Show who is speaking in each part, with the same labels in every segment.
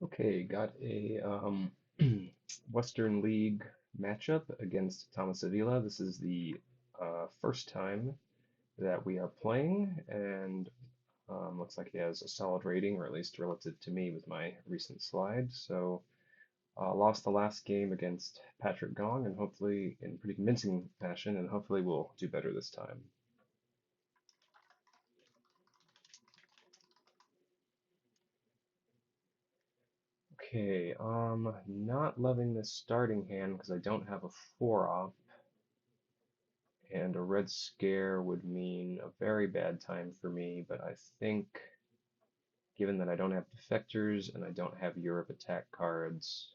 Speaker 1: Okay, got a Western League matchup against Thomas Avila. This is the first time that we are playing, and looks like he has a solid rating, or at least relative to me with my recent slide. So, lost the last game against Patrick Gong, and hopefully in pretty convincing fashion, and hopefully we'll do better this time. Okay, not loving this starting hand because I don't have a 4-off. And a red scare would mean a very bad time for me, but I think given that I don't have defectors and I don't have Europe attack cards,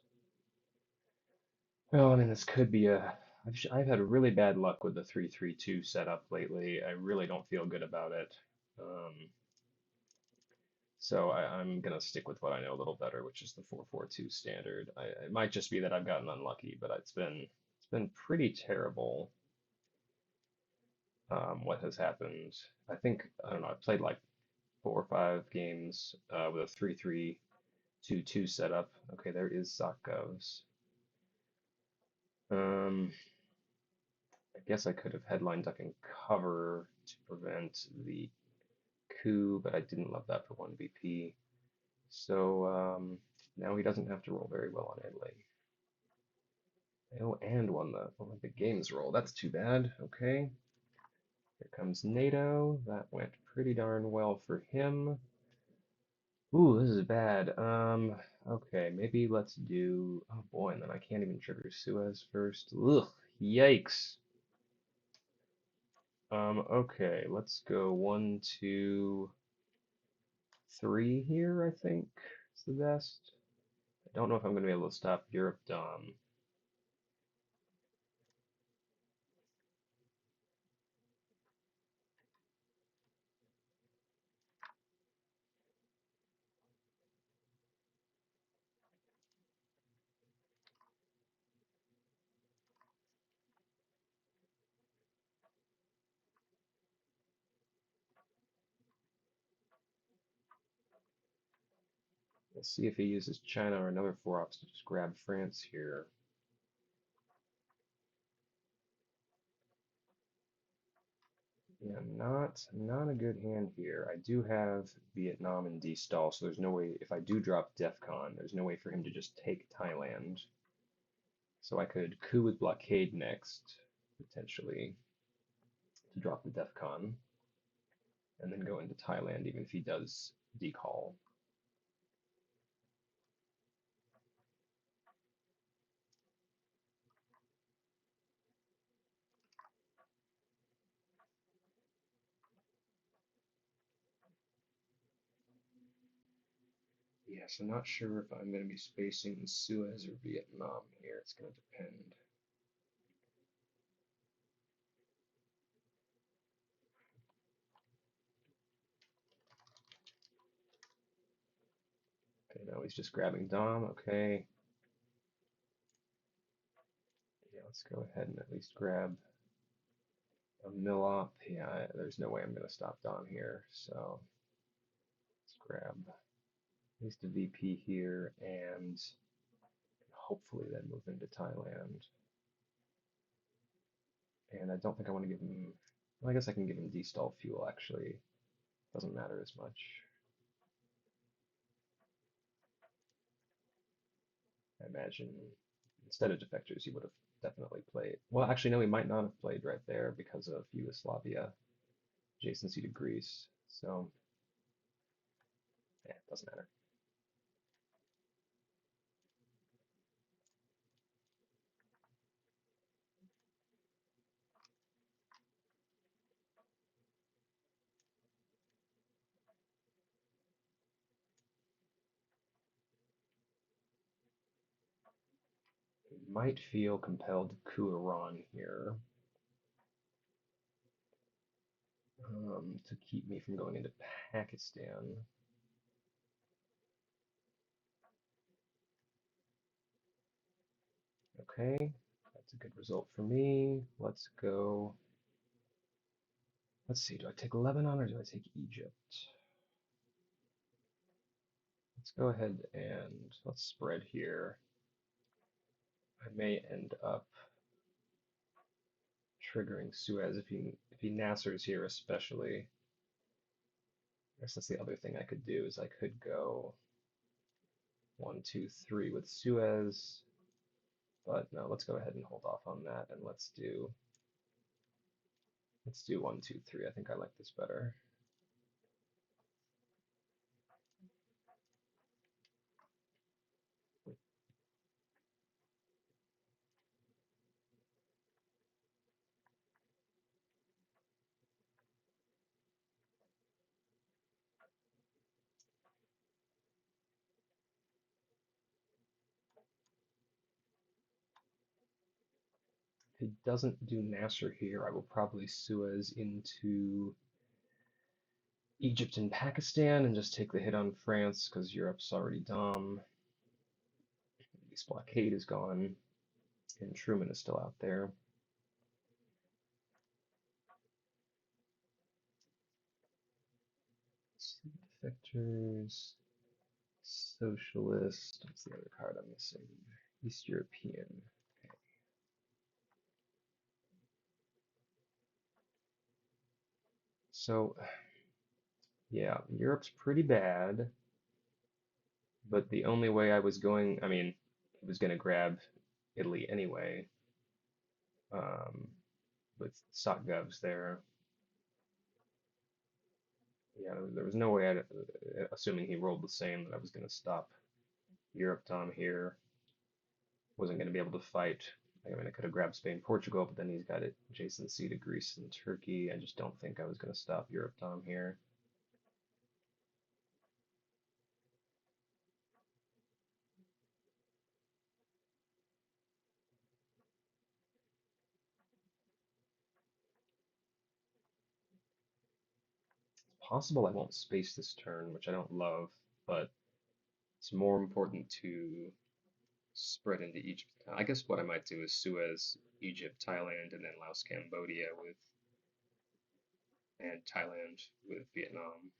Speaker 1: well, I mean, this could be I've had really bad luck with the 3-3-2 setup lately. I really don't feel good about it. Um, so I'm gonna stick with what I know a little better, which is the 4-4-2 standard. It might just be that I've gotten unlucky, but it's been pretty terrible what has happened. I think I don't know. I played like 4 or 5 games with a 3-3-2-2 setup. Okay, there is Zakkov's. Um, I guess I could have headline duck and cover to prevent the coup, but I didn't love that for 1 BP. So now he doesn't have to roll very well on Italy. Oh, and won the Olympic Games roll. That's too bad. Okay, here comes NATO. That went pretty darn well for him. Ooh, this is bad. Okay, maybe let's do. Oh boy, and then I can't even trigger Suez first. Ugh, yikes. Okay, let's go 1, 2, 3 here, I think is the best. I don't know if I'm gonna be able to stop Europe Dom. Let's see if he uses China or another 4-ops to just grab France here. Yeah, not a good hand here. I do have Vietnam in D stall, so there's no way if I do drop DEFCON, there's no way for him to just take Thailand. So I could coup with blockade next, potentially, to drop the DEFCON, and then go into Thailand even if he does decall. Yes, I'm not sure if I'm going to be spacing Suez or Vietnam here. It's going to depend. Okay, now he's just grabbing Dom. Okay. Yeah, let's go ahead and at least grab a mill up. Yeah, there's no way I'm going to stop Dom here. So let's grab at least a VP here and hopefully then move into Thailand. And I don't think I want to give him, well, I guess I can give him D-stall fuel actually. Doesn't matter as much. I imagine instead of defectors, he would have definitely played. Well, actually, no, he might not have played right there because of Yugoslavia adjacency to Greece. So, yeah, it doesn't matter. He might feel compelled to coup Iran here to keep me from going into Pakistan. Okay, that's a good result for me. Let's go. Let's see, do I take Lebanon or do I take Egypt? let's go ahead and let's spread here. I may end up triggering Suez if he Nassers here especially. I guess that's the other thing I could do is I could go 1, 2, 3 with Suez, but no, let's go ahead and hold off on that and let's do 1, 2, 3. I think I like this better. If he doesn't do Nasser here, I will probably Suez into Egypt and Pakistan and just take the hit on France because Europe's already dumb. This blockade is gone, and Truman is still out there. Defectors, Socialist. What's the other card I'm missing? East European. Okay. So, yeah, Europe's pretty bad, but the only way I was going, I mean, he was going to grab Italy anyway, um, with Satgevs there. Yeah, there was no way, assuming he rolled the same, that I was going to stop Europe Dom here. Wasn't going to be able to fight. I mean, I could have grabbed Spain, Portugal, but then he's got it adjacent to Greece and Turkey. I just don't think I was going to stop Europe Dom here. It's possible I won't space this turn, which I don't love, but it's more important to spread into Egypt. I guess what I might do is Suez, Egypt, Thailand, and then Laos, Cambodia and Thailand with Vietnam.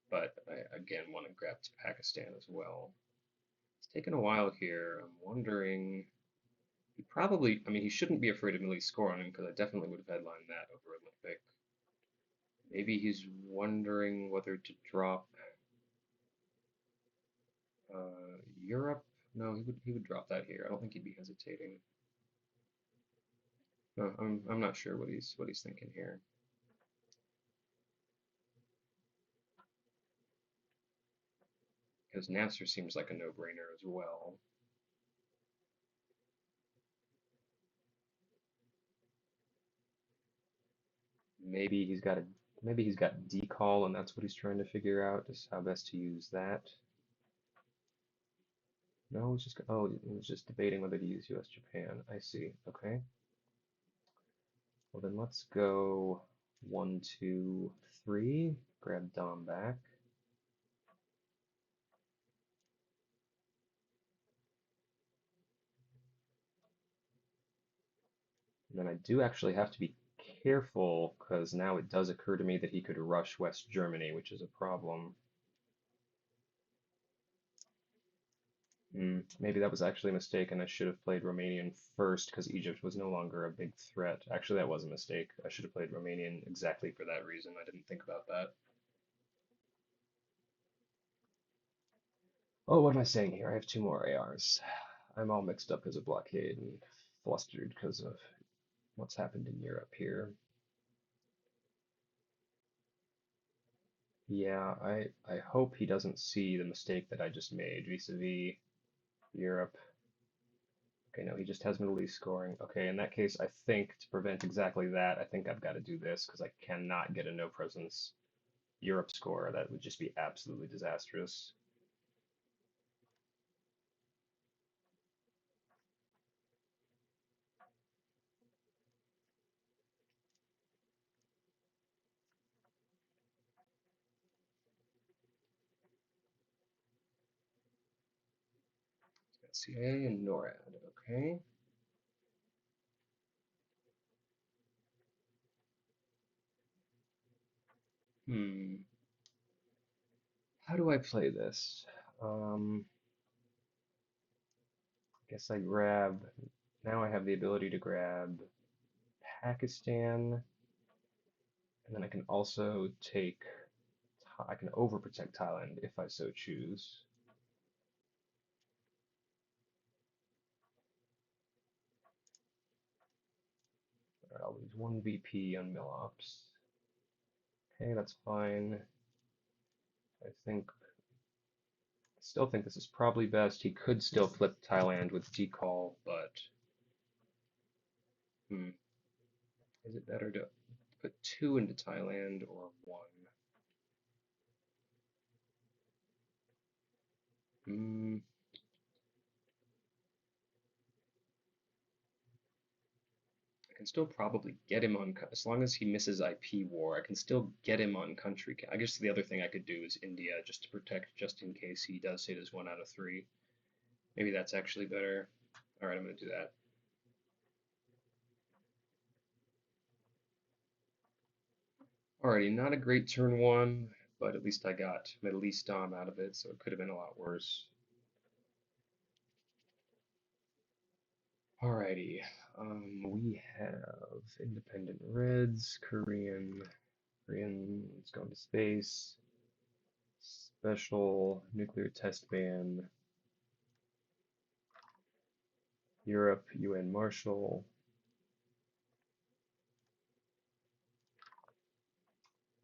Speaker 1: But I again want to grab to Pakistan as well. It's taken a while here. I'm wondering. He probably, I mean, he shouldn't be afraid of Millie score on him because I definitely would have headlined that over Olympic. Maybe he's wondering whether to drop Europe. No, he would drop that here. I don't think he'd be hesitating. No, I'm not sure what he's thinking here. Because Nasser seems like a no-brainer as well. Maybe he's got a maybe he's got decall and that's what he's trying to figure out, just how best to use that. No, it's just he was just debating whether to use US Japan. I see. Okay. Well then let's go 1, 2, 3. Grab Dom back. And then I do actually have to be careful because now it does occur to me that he could rush West Germany, which is a problem. Maybe that was actually a mistake, and I should have played Romanian first because Egypt was no longer a big threat. Actually, that was a mistake. I should have played Romanian exactly for that reason. I didn't think about that. Oh, what am I saying here? I have 2 more ARs. I'm all mixed up because of blockade and flustered because of what's happened in Europe here. Yeah, I hope he doesn't see the mistake that I just made vis-a-vis Europe. Okay, no, he just has Middle East scoring. Okay, in that case, I think to prevent exactly that, I think I've got to do this because I cannot get a no presence Europe score. That would just be absolutely disastrous. CIA and NORAD. Okay. Hmm. How do I play this? Guess I grab, now I have the ability to grab Pakistan, and then I can also take, I can overprotect Thailand if I so choose. All right, I'll lose 1 VP on Milops. Okay, that's fine. I still think this is probably best. He could still flip Thailand with decall, but is it better to put 2 into Thailand or 1? I can still probably get him on, as long as he misses IP war, I can still get him on country. I guess the other thing I could do is India, just to protect, just in case he does hit his 1 out of 3. Maybe that's actually better. All right, I'm going to do that. Alrighty, not a great turn 1, but at least I got Middle East Dom out of it, so it could have been a lot worse. Alrighty, we have independent Reds, Korean's going to space, special nuclear test ban, Europe, UN Marshal,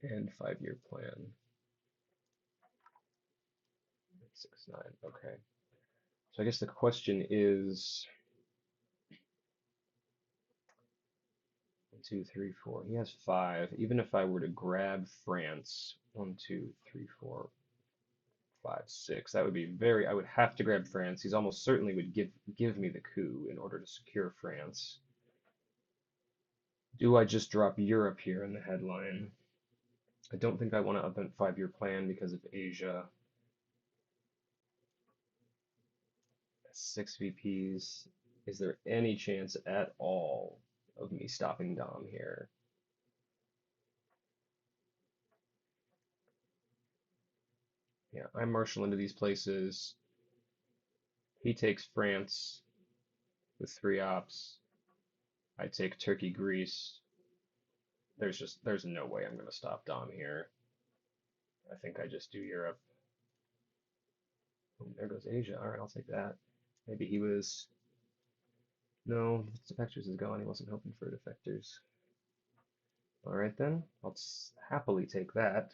Speaker 1: and 5-year plan. 6-9, okay. So I guess the question is 1, 2, 3, 4. He has 5. Even if I were to grab France, 1, 2, 3, 4, 5, 6, that would be very. I would have to grab France. He's almost certainly would give me the coup in order to secure France. Do I just drop Europe here in the headline? I don't think I want to upend 5-year plan because of Asia. 6 VPs. Is there any chance at all of me stopping Dom here? Yeah, I marshal into these places. He takes France with 3 ops. I take Turkey, Greece. There's no way I'm gonna stop Dom here. I think I just do Europe. Oh, there goes Asia. All right, I'll take that. Maybe he was. No, defectors is gone. He wasn't hoping for defectors. All right then, I'll happily take that.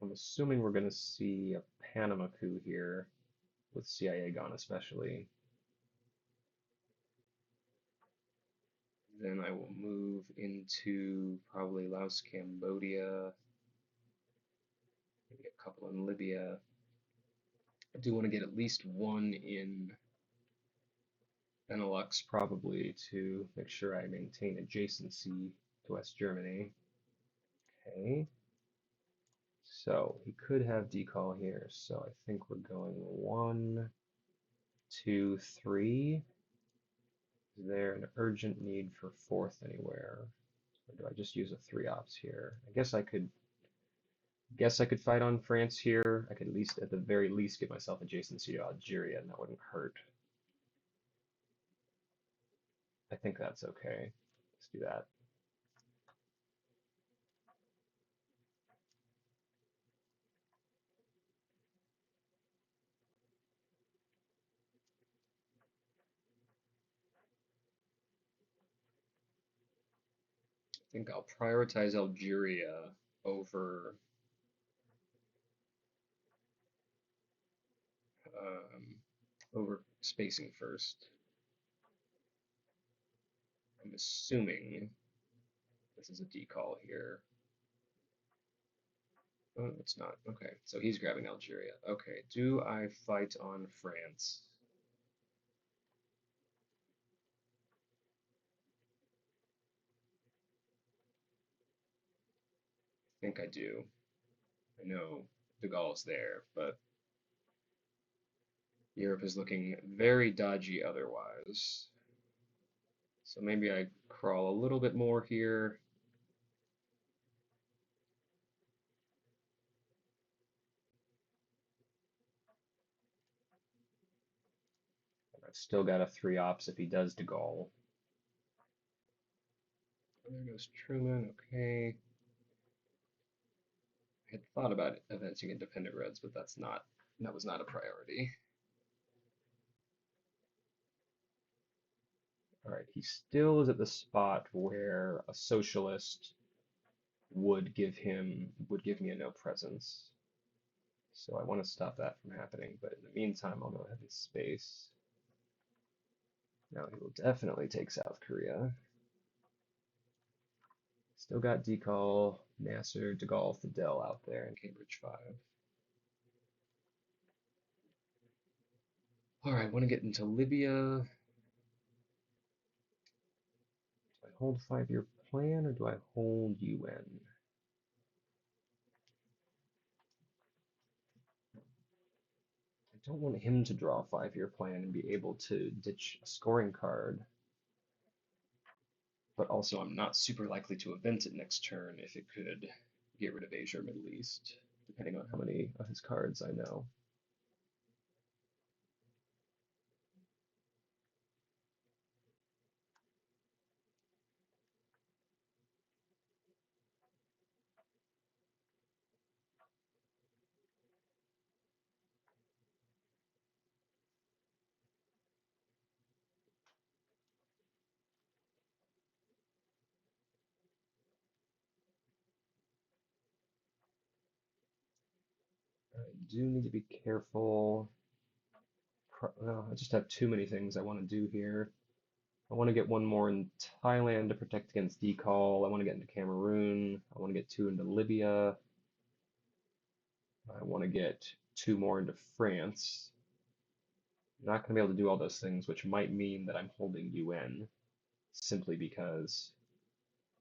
Speaker 1: I'm assuming we're gonna see a Panama coup here, with CIA gone especially. Then I will move into probably Laos, Cambodia, maybe a couple in Libya. I do want to get at least 1 in Benelux, probably, to make sure I maintain adjacency to West Germany. Okay. So he could have decall here. So I think we're going 1, 2, 3. Is there an urgent need for 4th anywhere? Or do I just use a 3 ops here? I guess I could fight on France here. I could at least, at the very least, give myself adjacency to Algeria, and that wouldn't hurt. I think that's okay. Let's do that. I think I'll prioritize Algeria over um, over spacing first. I'm assuming this is a decall here. Oh, it's not. Okay, so he's grabbing Algeria. Okay, do I fight on France? I think I do. I know de Gaulle's there, but Europe is looking very dodgy otherwise. So maybe I crawl a little bit more here. Still got a 3 ops if he does de Gaulle. There goes Truman, okay. I had thought about eventing independent reds, but that was not a priority. Alright, he still is at the spot where a socialist would give me a no presence. So I want to stop that from happening, but in the meantime I'll go ahead and space. Now he will definitely take South Korea. Still got Decall, Nasser, de Gaulle, Fidel out there in Cambridge 5. Alright, want to get into Libya. Do I hold 5-year plan or do I hold UN? I don't want him to draw a 5-year plan and be able to ditch a scoring card. But also I'm not super likely to event it next turn if it could get rid of Asia or Middle East, depending on how many of his cards I know. I do need to be careful. Well, I just have too many things I want to do here. I want to get one more in Thailand to protect against decall. I want to get into Cameroon. I want to get 2 into Libya. I want to get 2 more into France. I'm not going to be able to do all those things, which might mean that I'm holding UN simply because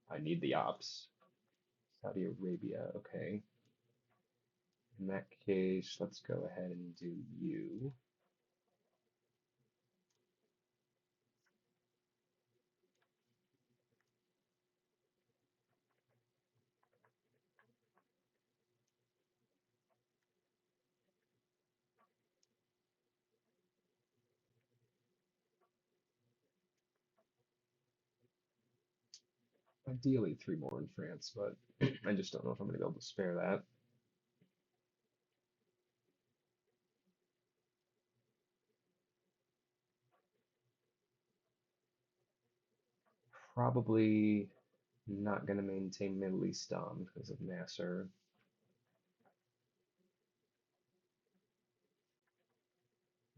Speaker 1: I need the ops. Saudi Arabia, okay. In that case, let's go ahead and do you. Ideally 3 more in France, but I just don't know if I'm going to be able to spare that. Probably not going to maintain Middle East Dom because of Nasser.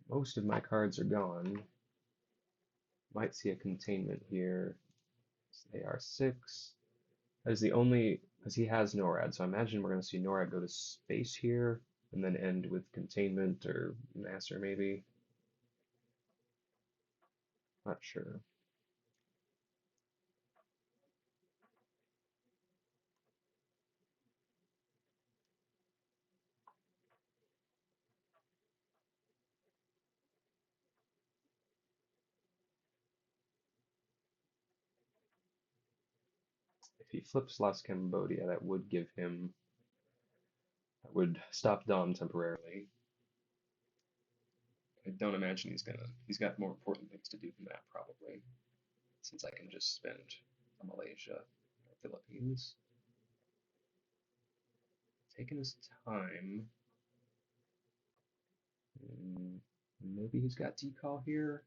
Speaker 1: Most of my cards are gone. Might see a containment here. AR6. That is the only, because he has NORAD, so I imagine we're going to see NORAD go to space here and then end with containment or Nasser maybe. Not sure. If he flips Las Cambodia, that would give him, that would stop Dom temporarily. I don't imagine he's got more important things to do than that probably, since I can just spend Malaysia or Philippines. Taking his time. Maybe he's got decall here.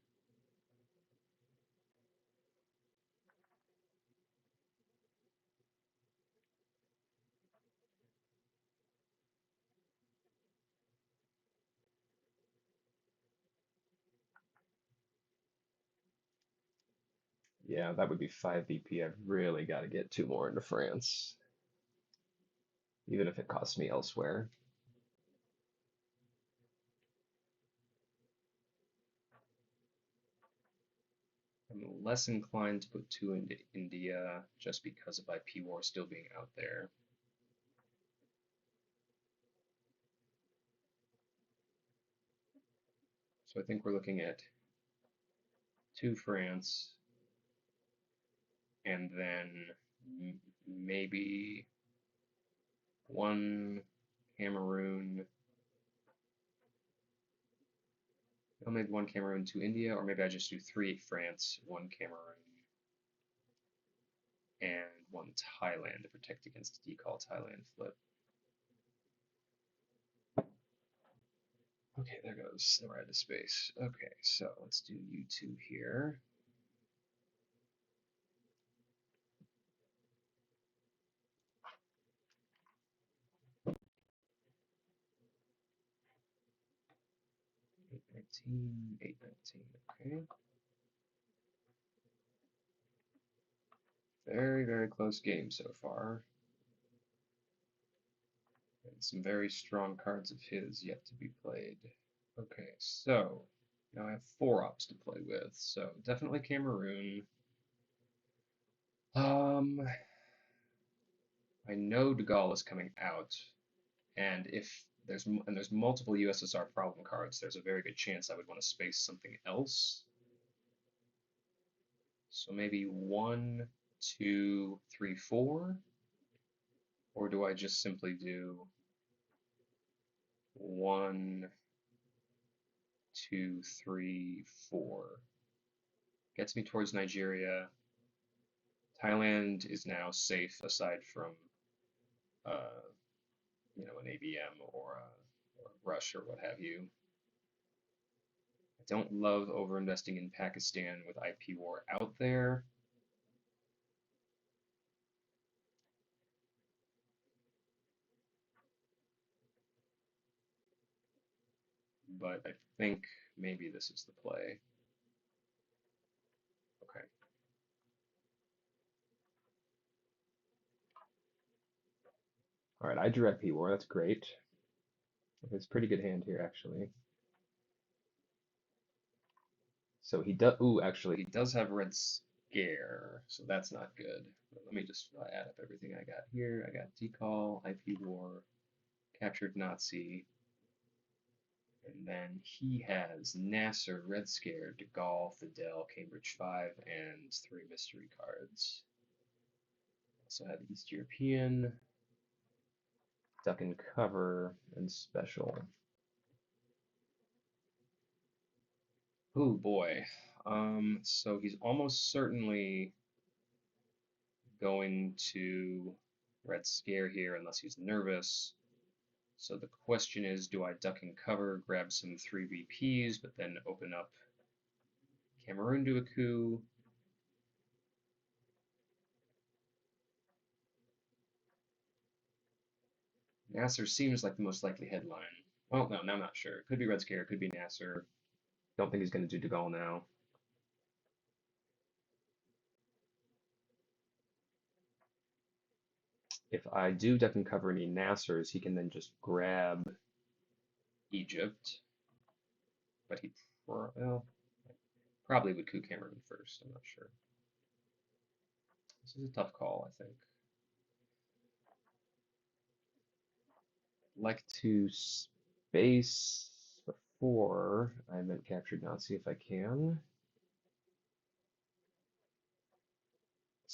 Speaker 1: Yeah, that would be 5 VP. I've really got to get 2 more into France, even if it costs me elsewhere. I'm less inclined to put 2 into India just because of IP war still being out there. So I think we're looking at 2 France, and then maybe 1 Cameroon, Oh, maybe one Cameroon, two India, or maybe I just do three France, one Cameroon, and one Thailand to protect against decall Thailand flip. Okay, there goes. We're out of space. Okay, so let's do U2 here. Eight 19, 8-19. Okay. Very, very close game so far. And some very strong cards of his yet to be played. Okay, so now I have four ops to play with. So definitely Cameroon. Um, I know De Gaulle is coming out, and if there's multiple USSR problem cards, there's a very good chance I would want to space something else. So maybe 1, 2, 3, 4, or do I just simply do 1, 2, 3, 4? Gets me towards Nigeria. Thailand is now safe aside from uh, an ABM or Rush or what have you. I don't love overinvesting in Pakistan with IP war out there. But I think maybe this is the play. Okay. All right, I drew IP war. That's great. It's a pretty good hand here, actually. So he does. Ooh, actually, he does have Red Scare, so that's not good. But let me just add up everything I got here. I got Decall, IP War, Captured Nazi, and then he has Nasser, Red Scare, De Gaulle, Fidel, Cambridge 5, and three mystery cards. Also have East European, Duck and Cover, and Special. Oh boy. So he's almost certainly going to Red Scare here unless he's nervous. So the question is, do I duck and cover, grab some 3 VPs, but then open up Cameroon to a coup? Nasser seems like the most likely headline. Well, no, I'm not sure. It could be Red Scare, it could be Nasser. Don't think he's going to do De Gaulle now. If I do duck and cover any Nassers, he can then just grab Egypt. But he well, probably would coup Cameroon first. I'm not sure. This is a tough call, I think. Like to space before I meant captured Nazi if I can.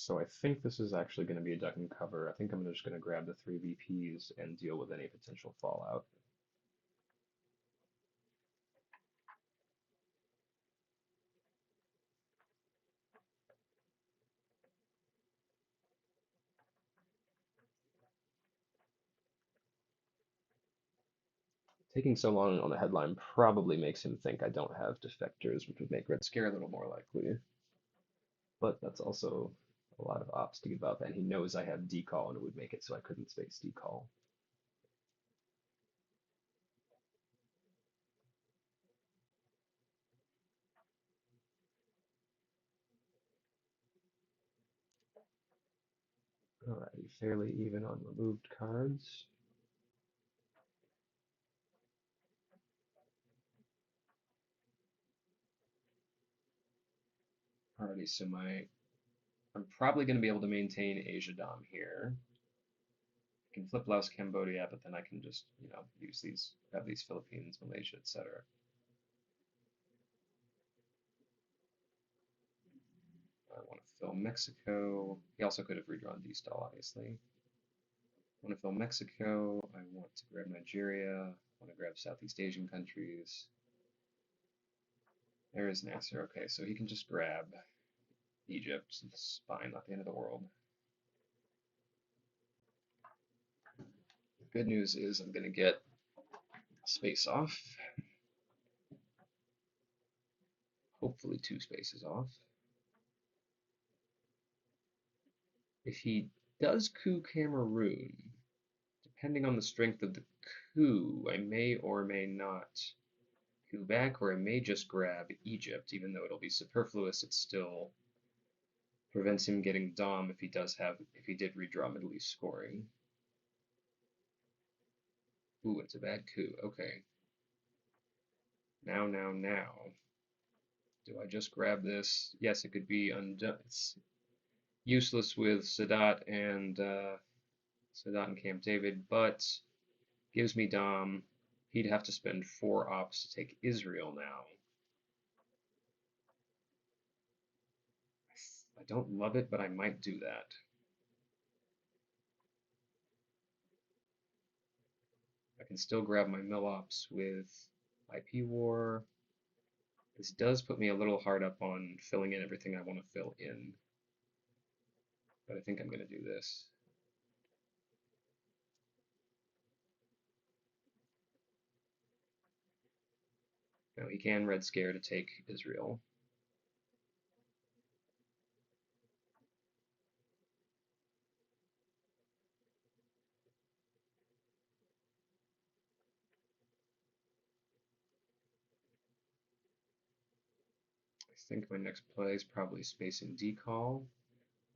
Speaker 1: So I think this is actually going to be a duck and cover. I think I'm just going to grab the 3 VPs and deal with any potential fallout. Taking so long on the headline probably makes him think I don't have defectors, which would make Red Scare a little more likely. But that's also a lot of ops to give up, and he knows I have decall and it would make it so I couldn't space decall. Alrighty, fairly even on removed cards. Alrighty, so I'm probably going to be able to maintain Asia Dom here. I can flip Laos, Cambodia, but then I can just, use have these Philippines, Malaysia, etc. I want to fill Mexico. He also could have redrawn D-Stall, obviously. I want to fill Mexico. I want to grab Nigeria. I want to grab Southeast Asian countries. There is Nasser. Okay, so he can just grab Egypt. It's fine, not the end of the world. The good news is I'm going to get space off. Hopefully 2 spaces off. If he does coup Cameroon, depending on the strength of the coup, I may or may not coup back, or I may just grab Egypt, even though it'll be superfluous. It still prevents him getting Dom if he did redraw Middle East scoring. Ooh, it's a bad coup. Okay. Now. Do I just grab this? Yes, it could be undone. It's useless with Sadat and Camp David, but gives me Dom. He'd have to spend 4 ops to take Israel now. I don't love it, but I might do that. I can still grab my mill ops with IP war. This does put me a little hard up on filling in everything I want to fill in, but I think I'm going to do this. Now he can Red Scare to take Israel. I think my next play is probably spacing decall.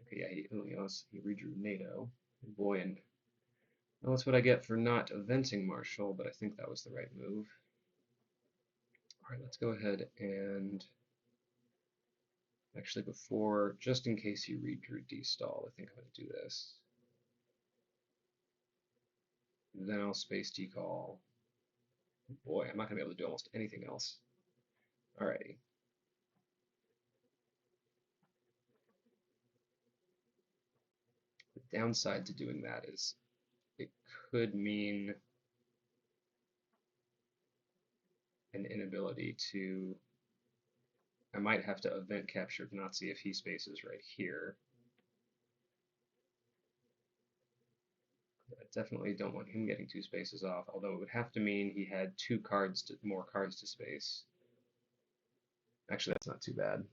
Speaker 1: Okay, yeah, he redrew NATO. Boy, and well, that's what I get for not eventing Marshall, but I think that was the right move. All right, let's go ahead and actually before, just in case he redrew D-stall, I think I'm going to do this. Then I'll space decall. Boy, I'm not going to be able to do almost anything else. Alrighty. The downside to doing that is it could mean an inability to. I might have to event captured Nazi if he spaces right here. I definitely don't want him getting 2 spaces off, although it would have to mean he had 2 cards, more cards to space. Actually, that's not too bad.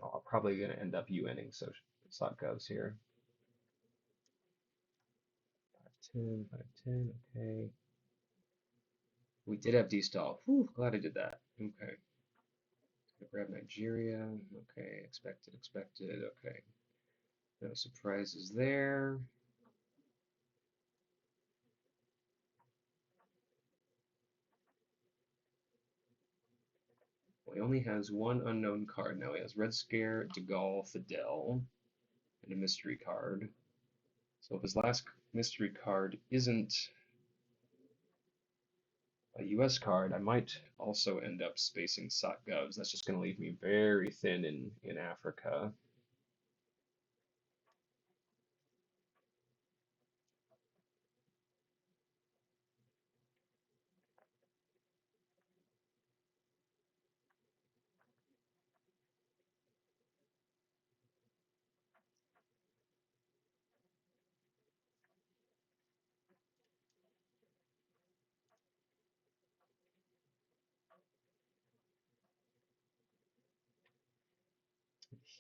Speaker 1: I'm probably going to end up UNing, so Sot goes here. 5-10, 5-10, okay. We did have D-stall. Whew, glad I did that. Okay. Grab Nigeria. Okay, expected. Okay. No surprises there. Well, he only has 1 unknown card now. He has Red Scare, De Gaulle, Fidel, and a mystery card. So if his last mystery card isn't a US card, I might also end up spacing Sot Govs. That's just going to leave me very thin in Africa.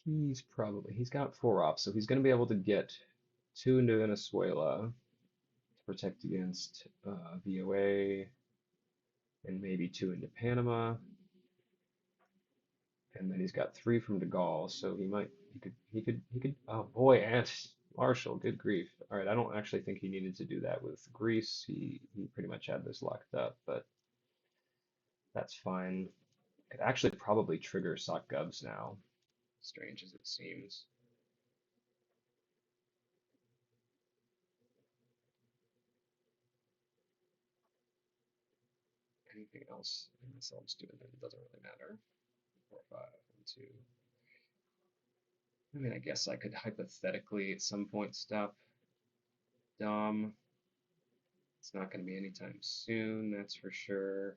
Speaker 1: He's got 4 ops, so he's going to be able to get 2 into Venezuela to protect against VOA, and maybe 2 into Panama. And then he's got 3 from De Gaulle, so he could. Oh boy, and Marshall, good grief! All right, I don't actually think he needed to do that with Greece. He pretty much had this locked up, but that's fine. Could actually probably trigger Sock Gubs now, strange as it seems. Anything else? I guess I'll just do it. It doesn't really matter. 4, 5, and 2. I mean, I guess I could hypothetically at some point stop Dom. It's not going to be anytime soon, that's for sure.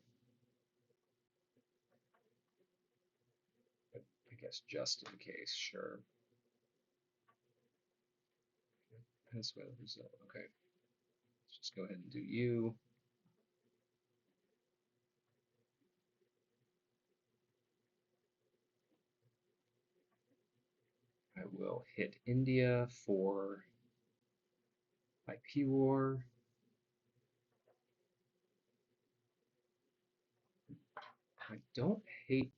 Speaker 1: guess just in case, sure. Venezuela, Brazil. Okay, let's just go ahead and do you. I will hit India for IP war. I don't hate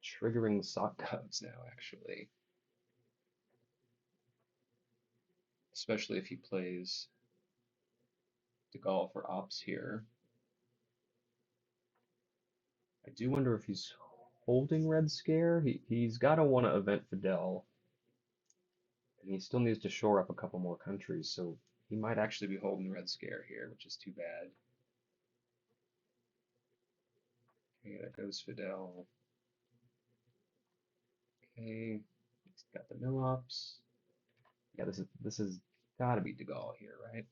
Speaker 1: triggering sock cubs now, actually. Especially if he plays De Gaulle for ops here. I do wonder if he's holding Red Scare. He's got to want to event Fidel, and he still needs to shore up a couple more countries, so he might actually be holding Red Scare here, which is too bad. Okay, that goes Fidel. Okay, he's got the mill ops. Yeah, this is got to be De Gaulle here, right?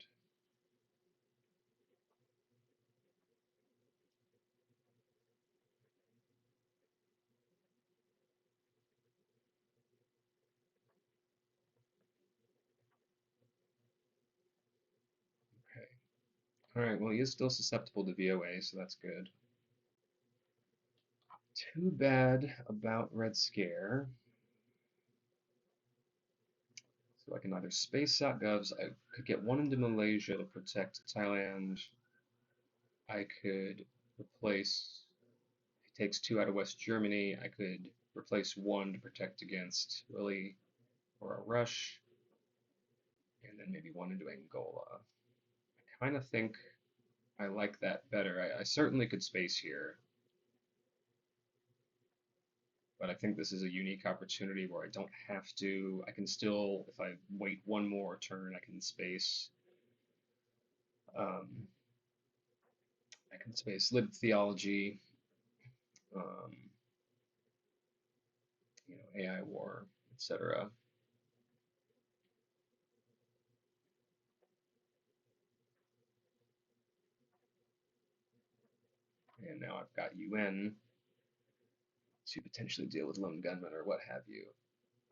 Speaker 1: Okay. All right. Well, he is still susceptible to VOA, so that's good. Too bad about Red Scare. So I can either space .govs. I could get one into Malaysia to protect Thailand. I could replace, if he takes two out of West Germany, I could replace one to protect against Willie or a rush, and then maybe one into Angola. I kind of think I like that better. I certainly could space here, but I think this is a unique opportunity where I don't have to. I can still, if I wait one more turn, I can space. Um, I can space lib theology, um, AI war, etc. And now I've got UN to potentially deal with lone gunmen or what have you.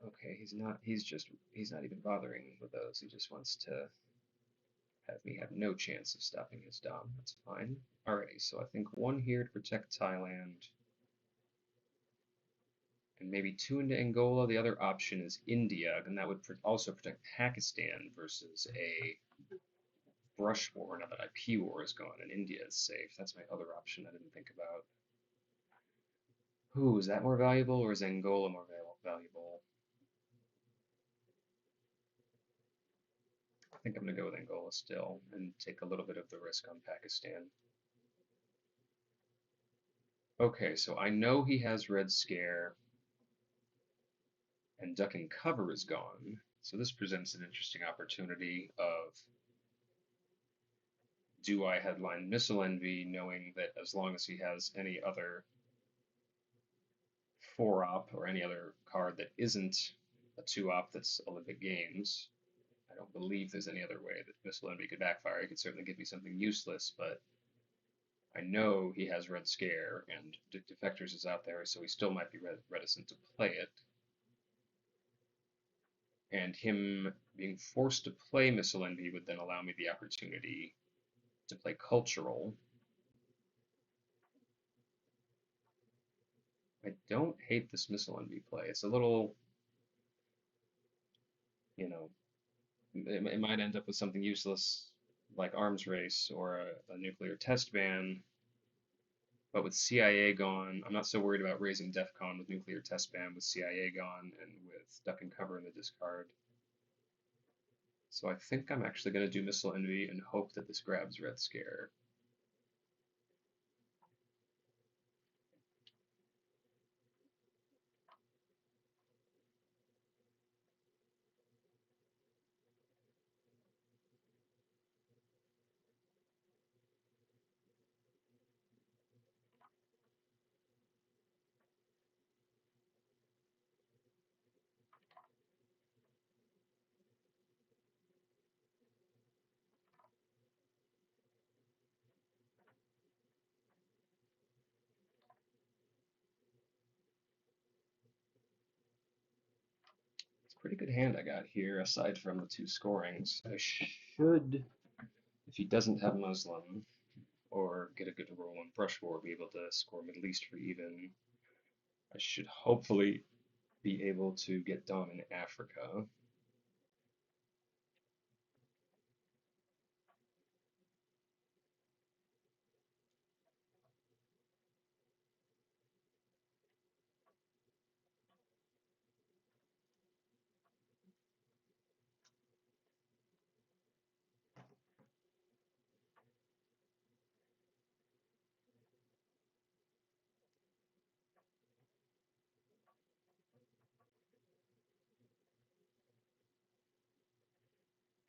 Speaker 1: Okay, he's not even bothering with those. He just wants to have me have no chance of stopping his dom. That's fine. Alrighty, so I think one here to protect Thailand, and maybe two into Angola. The other option is India, and that would also protect Pakistan versus a brush war. Now that IP war is gone and India is safe, that's my other option I didn't think about. Ooh, is that more valuable or is Angola more valuable? I think I'm going to go with Angola still and take a little bit of the risk on Pakistan. Okay, so I know he has Red Scare and Duck and Cover is gone. So this presents an interesting opportunity of, do I headline Missile Envy knowing that as long as he has any other 4-op or any other card that isn't a 2-op that's Olympic Games, I don't believe there's any other way that Missile Envy could backfire. He could certainly give me something useless, but I know he has Red Scare and Defectors is out there, so he still might be reticent to play it. And him being forced to play Missile Envy would then allow me the opportunity to play Cultural. I don't hate this Missile Envy play. It's a little, you know, it might end up with something useless like Arms Race or a nuclear test ban. But with CIA gone, I'm not so worried about raising DEFCON with nuclear test ban with CIA gone and with Duck and Cover in the discard. So I think I'm actually going to do Missile Envy and hope that this grabs Red Scare. Pretty good hand I got here, aside from the two scorings. I should, if he doesn't have Muslim, or get a good roll on brush war, be able to score Middle East for even. I should hopefully be able to get Dom in Africa.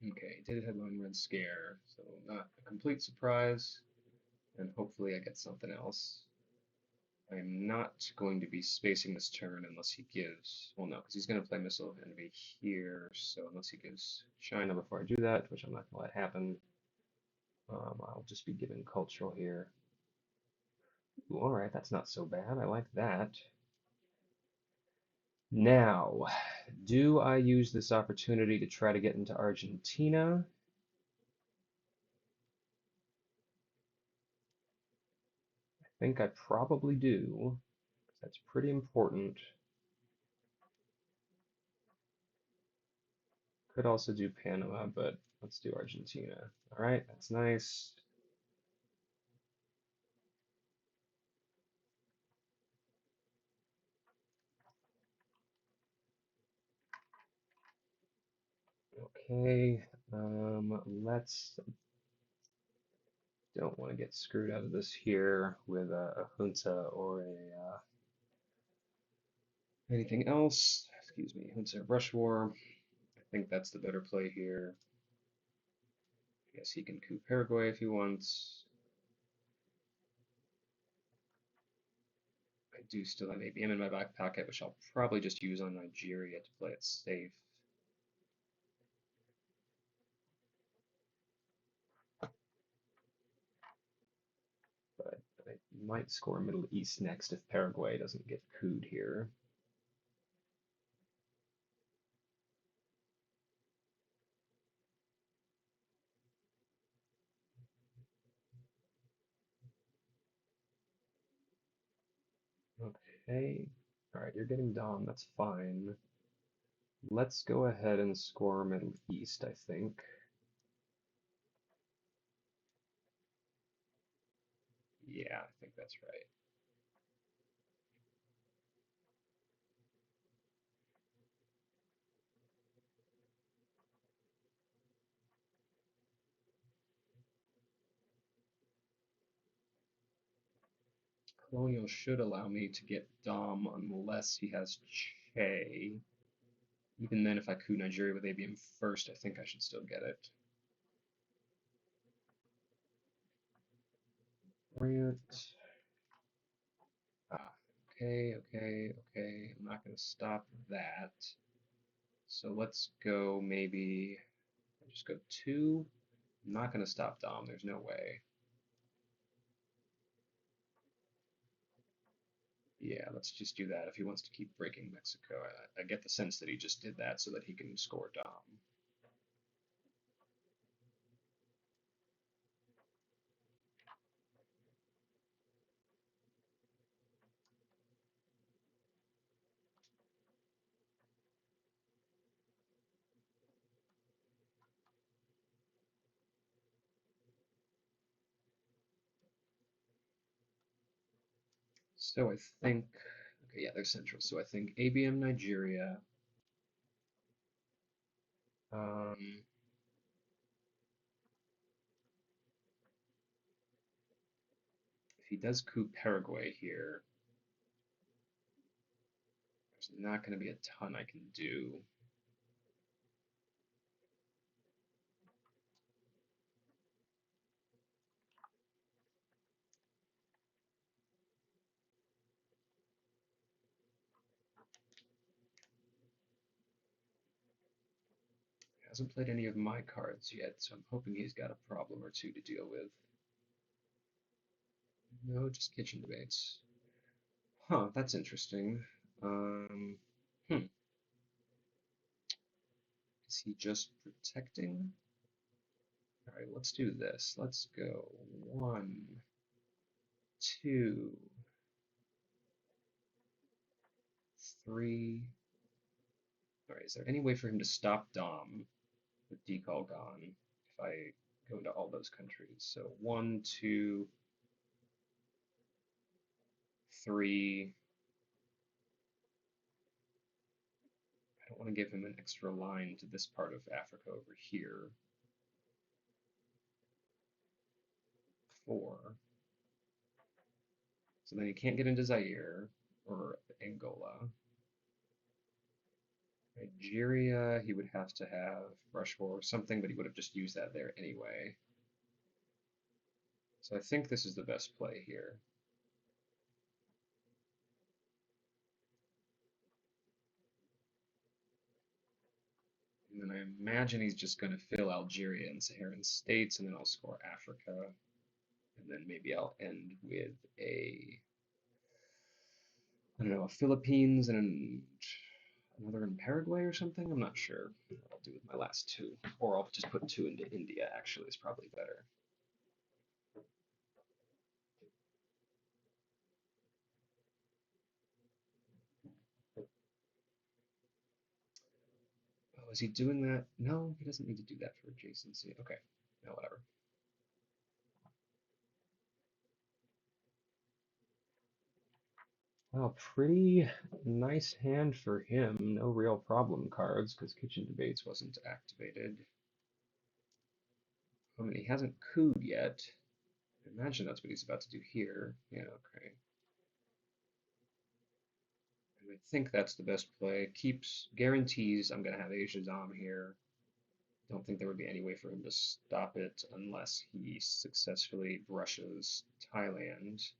Speaker 1: Okay, did headline Red Scare, so not a complete surprise, and hopefully I get something else. I'm not going to be spacing this turn unless he gives, well no, because he's going to play Missile of Envy here, so unless he gives China before I do that, which I'm not going to let happen, I'll just be giving cultural here. Ooh, all right, that's not so bad. I like that. Now, do I use this opportunity to try to get into Argentina? I think I probably do. That's pretty important. Could also do Panama, but let's do Argentina. All right, that's nice. Okay, let's, don't want to get screwed out of this here with a junta or a anything else. Excuse me, junta or brush war. I think that's the better play here. I guess he can coup Paraguay if he wants. I do still have ABM in my back pocket, which I'll probably just use on Nigeria to play it safe. But I might score Middle East next if Paraguay doesn't get cooed here. Okay. Alright, you're getting Dom, that's fine. Let's go ahead and score Middle East, I think. Yeah, I think that's right. Colonial should allow me to get Dom unless he has Che. Even then, if I coup Nigeria with ABM first, I think I should still get it. Grant. Ah, okay. I'm not going to stop that. So let's go maybe, just go two. I'm not going to stop Dom, there's no way. Yeah, let's just do that if he wants to keep breaking Mexico. I get the sense that he just did that so that he can score Dom. So I think, okay, yeah, they're central. So I think ABM Nigeria. Um, if he does coup Paraguay here, there's not going to be a ton I can do. He hasn't played any of my cards yet, so I'm hoping he's got a problem or two to deal with. No, just kitchen debates. Huh, that's interesting. Um, hmm. Is he just protecting? All right, let's do this. Let's go 1, 2, 3. All right, is there any way for him to stop Dom with decall gone if I go into all those countries? So 1, 2, 3. I don't want to give him an extra line to this part of Africa over here. 4. So then he can't get into Zaire or Angola. Nigeria, he would have to have rush or something, but he would have just used that there anyway. So I think this is the best play here. And then I imagine he's just going to fill Algeria and Saharan states, and then I'll score Africa. And then maybe I'll end with I don't know, a Philippines and another in Paraguay or something. I'm not sure what I'll do with my last 2. Or I'll just put 2 into India, actually, is probably better. Oh, is he doing that? No, he doesn't need to do that for adjacency. Okay, no, whatever. Well, pretty nice hand for him. No real problem cards because Kitchen Debates wasn't activated. I mean, he hasn't cooed yet. I imagine that's what he's about to do here. Yeah, okay. And I think that's the best play. Keeps, guarantees I'm going to have Asia Dom here. Don't think there would be any way for him to stop it unless he successfully brushes Thailand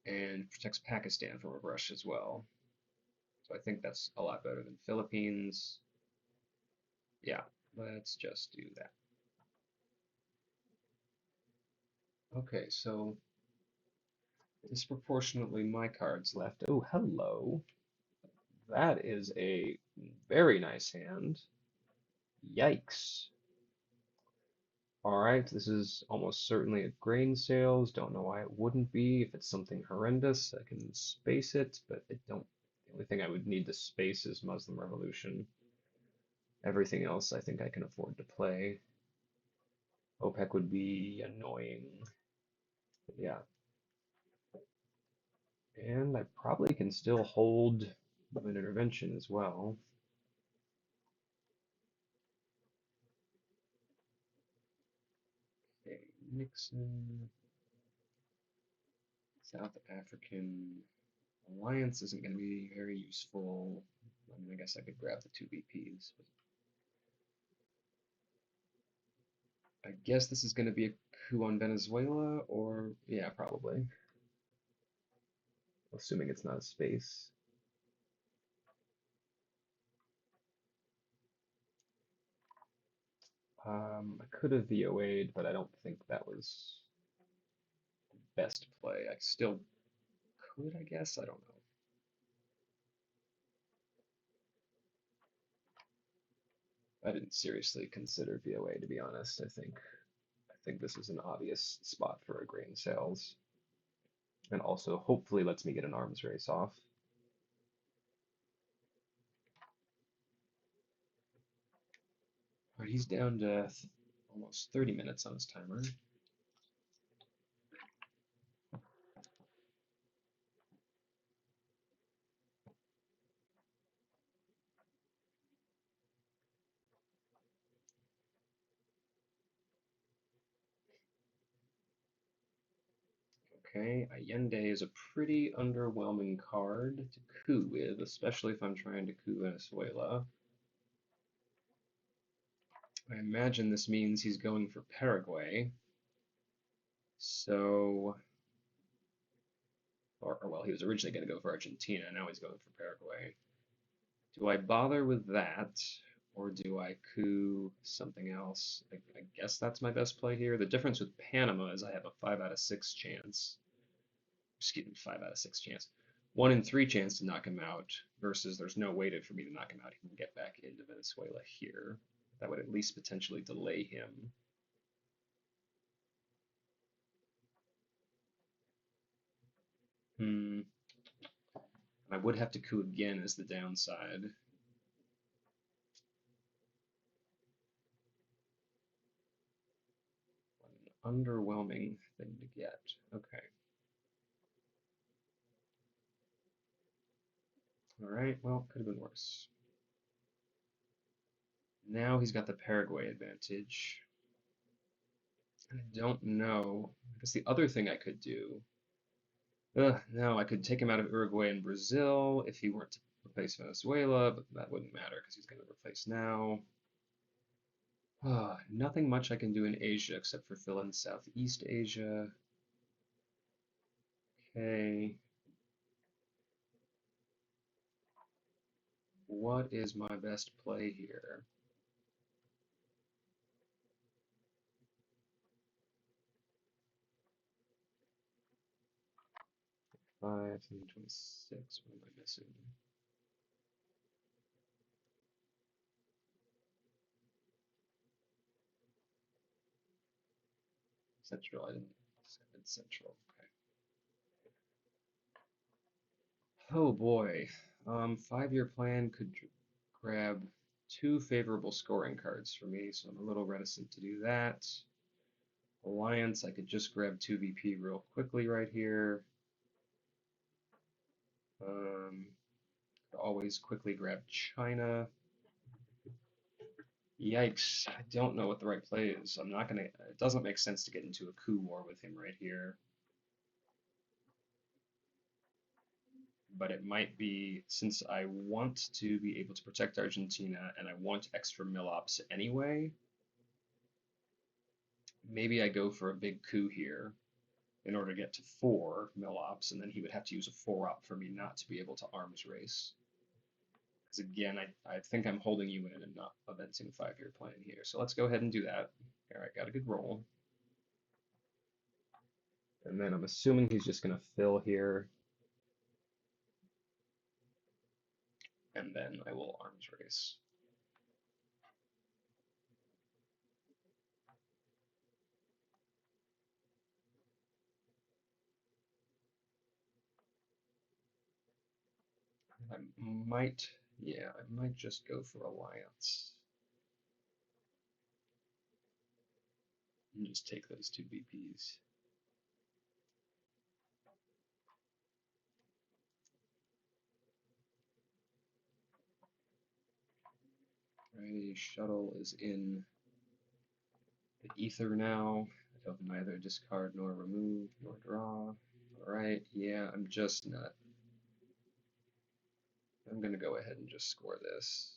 Speaker 1: and protects Pakistan from a brush as well. So I think that's a lot better than Philippines. Yeah, let's just do that. Okay, so disproportionately my cards left. Oh, hello. That is a very nice hand. Yikes. Alright, this is almost certainly a grain sales. Don't know why it wouldn't be. If it's something horrendous, I can space it, but I don't. The only thing I would need to space is Muslim Revolution. Everything else I think I can afford to play. OPEC would be annoying. But yeah. And I probably can still hold an intervention as well. Okay, Nixon. South African alliance isn't going to be very useful. I mean, I guess I could grab the 2 VPs. But I guess this is going to be a coup on Venezuela, or yeah, probably. Assuming it's not a space. I could have VOA'd, but I don't think that was the best play. I still could, I guess. I don't know. I didn't seriously consider VOA to be honest. I think this is an obvious spot for a grain sales, and also hopefully lets me get an arms race off. All right, he's down to almost 30 minutes on his timer. Okay, Allende is a pretty underwhelming card to coup with, especially if I'm trying to coup Venezuela. I imagine this means he's going for Paraguay. So, or well, he was originally going to go for Argentina, now he's going for Paraguay. Do I bother with that, or do I coup something else? I guess that's my best play here. The difference with Panama is I have a 5 out of 6 chance. Excuse me, 5 out of 6 chance. 1 in 3 chance to knock him out versus there's no way for me to knock him out. He can get back into Venezuela here. That would at least potentially delay him. I would have to coup again as the downside. An underwhelming thing to get. Okay. Alright, well, could have been worse. Now he's got the Paraguay advantage. I don't know. I guess the other thing I could do. No, I could take him out of Uruguay and Brazil if he weren't to replace Venezuela, but that wouldn't matter because he's going to replace now. Nothing much I can do in Asia except for fill in Southeast Asia. Okay. What is my best play here? 5, 26. What am I missing? Central. I didn't say Central. Okay. Oh boy. 5-year plan could grab 2 favorable scoring cards for me, so I'm a little reticent to do that. Alliance, I could just grab 2 VP real quickly right here. Could always quickly grab China. Yikes, I don't know what the right play is. I'm not gonna, it doesn't make sense to get into a coup war with him right here. But it might be, since I want to be able to protect Argentina and I want extra mill-ops anyway, maybe I go for a big coup here in order to get to 4 mill-ops, and then he would have to use a 4-op for me not to be able to arms race. Because again, I think I'm holding you in and not advancing 5-year plan here. So let's go ahead and do that. All right, got a good roll. And then I'm assuming he's just going to fill here. And then I will arms race. I might, yeah, I might just go for alliance. And just take those 2 VPs. Right, shuttle is in the ether now. I don't neither discard nor remove nor draw. Alright, yeah, I'm just not. I'm gonna go ahead and just score this.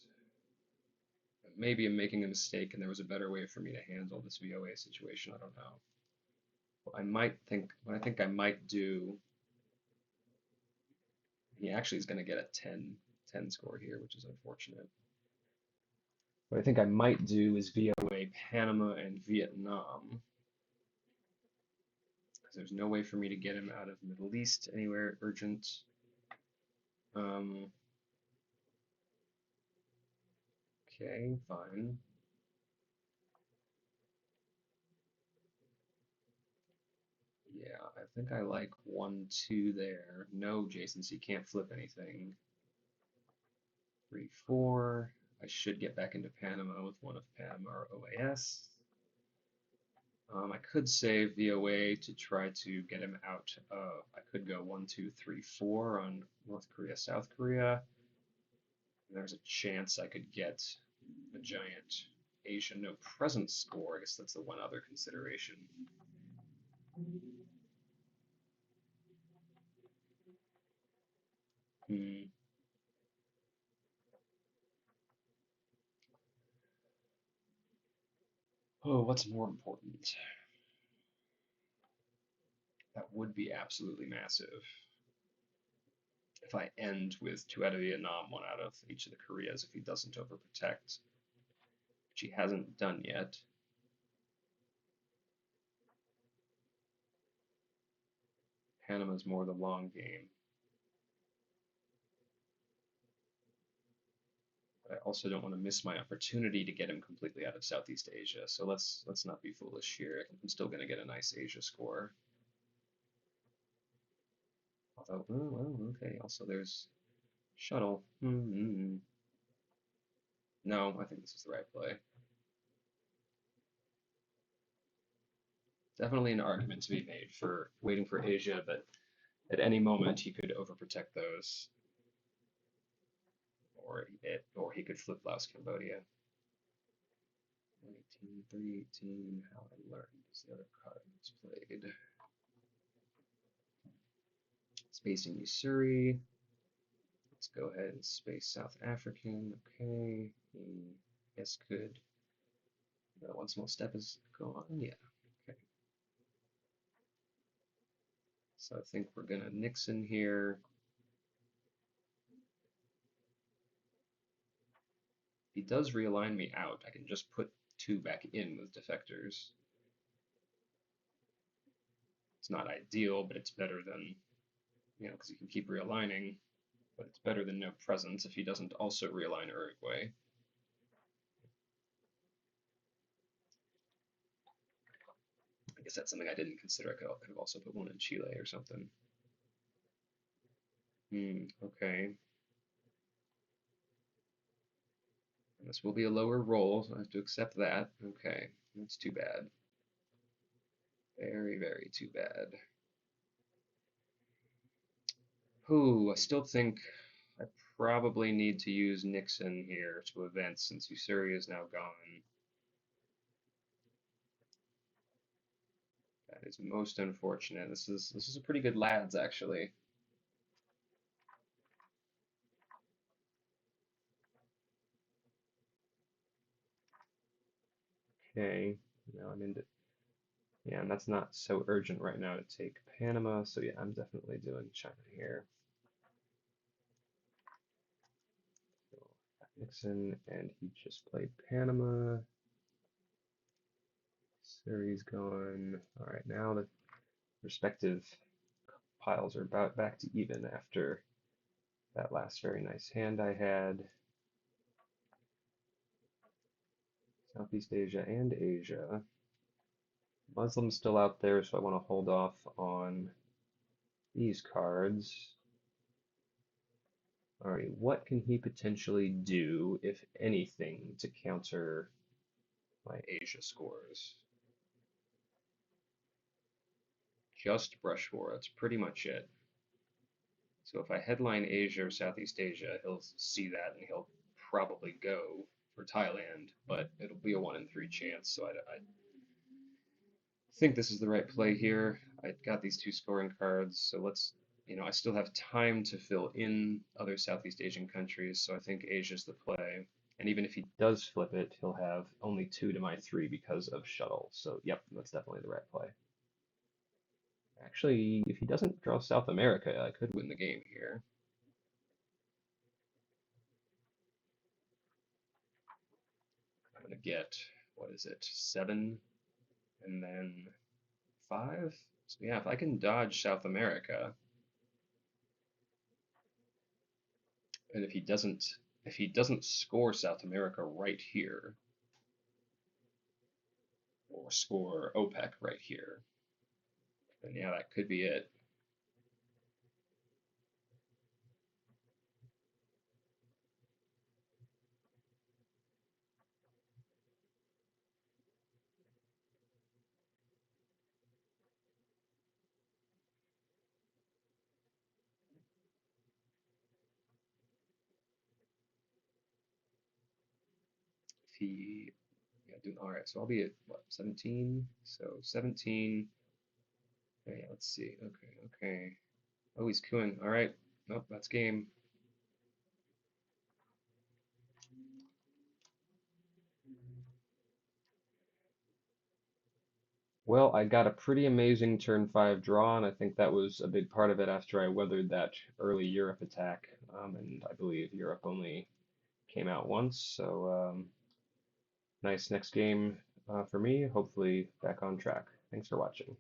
Speaker 1: Maybe I'm making a mistake and there was a better way for me to handle this VOA situation, I don't know. What I think I might do, he actually is gonna get a 10 score here, which is unfortunate. What I think I might do is VOA Panama and Vietnam. Because there's no way for me to get him out of Middle East anywhere urgent. Okay, fine. Yeah, I think I like 1, 2 there. No, Jason, so you can't flip anything. 3, 4. I should get back into Panama with one of Panama or OAS. I could save VOA to try to get him out. I could go 1, 2, 3, 4 on North Korea, South Korea. And there's a chance I could get a giant Asia no presence score. I guess that's the one other consideration. Oh, what's more important? That would be absolutely massive. If I end with 2 out of Vietnam, 1 out of each of the Koreas, if he doesn't overprotect, which he hasn't done yet. Panama's more the long game. But I also don't want to miss my opportunity to get him completely out of Southeast Asia. So let's not be foolish here. I'm still going to get a nice Asia score. Although, oh, well, okay. Also, there's shuttle. No, I think this is the right play. Definitely an argument to be made for waiting for Asia, but at any moment he could overprotect those, or he could flip Laos, Cambodia. 118, 318, how I learned is the other card that's played. Spacing Ussuri. Let's go ahead and space South African. Okay, he, I guess, could. One small step is gone. Yeah. Okay. So I think we're gonna Nixon here. If he does realign me out, I can just put 2 back in with defectors. It's not ideal, but it's better than, because you can keep realigning, but it's better than no presence if he doesn't also realign Uruguay. I guess that's something I didn't consider. I could have also put 1 in Chile or something. Okay. And this will be a lower roll, so I have to accept that. Okay, that's too bad. Very, very too bad. Ooh, I still think I probably need to use Nixon here to event since Ussuri is now gone. That is most unfortunate. This is a pretty good lads actually. Okay, now I'm into, yeah, and that's not so urgent right now to take Panama, so yeah, I'm definitely doing China here. So Nixon, and he just played Panama. Surrey's gone. All right, now the respective piles are about back to even after that last very nice hand I had. Southeast Asia and Asia. Muslim's still out there, so I want to hold off on these cards. Alright, what can he potentially do, if anything, to counter my Asia scores? Just brush war, that's pretty much it. So if I headline Asia or Southeast Asia, he'll see that and he'll probably go for Thailand, but it'll be a 1 in 3 chance, so I think this is the right play here. I got these 2 scoring cards, so let's, I still have time to fill in other Southeast Asian countries, so I think Asia's the play. And even if he does flip it, he'll have only 2 to my 3 because of shuttle. So yep, that's definitely the right play. Actually, if he doesn't draw South America, I could win the game here. I'm gonna get, what is it, 7 and then 5? So yeah, if I can dodge South America, and if he doesn't score South America right here, or score OPEC right here, then yeah, that could be it. If he, yeah, all right. So I'll be at what, 17? So 17. Okay, let's see. Okay, okay. Oh, he's cooing. All right. Nope, that's game. Well, I got a pretty amazing turn 5 draw, and I think that was a big part of it after I weathered that early Europe attack. And I believe Europe only came out once, so nice next game for me. Hopefully back on track. Thanks for watching.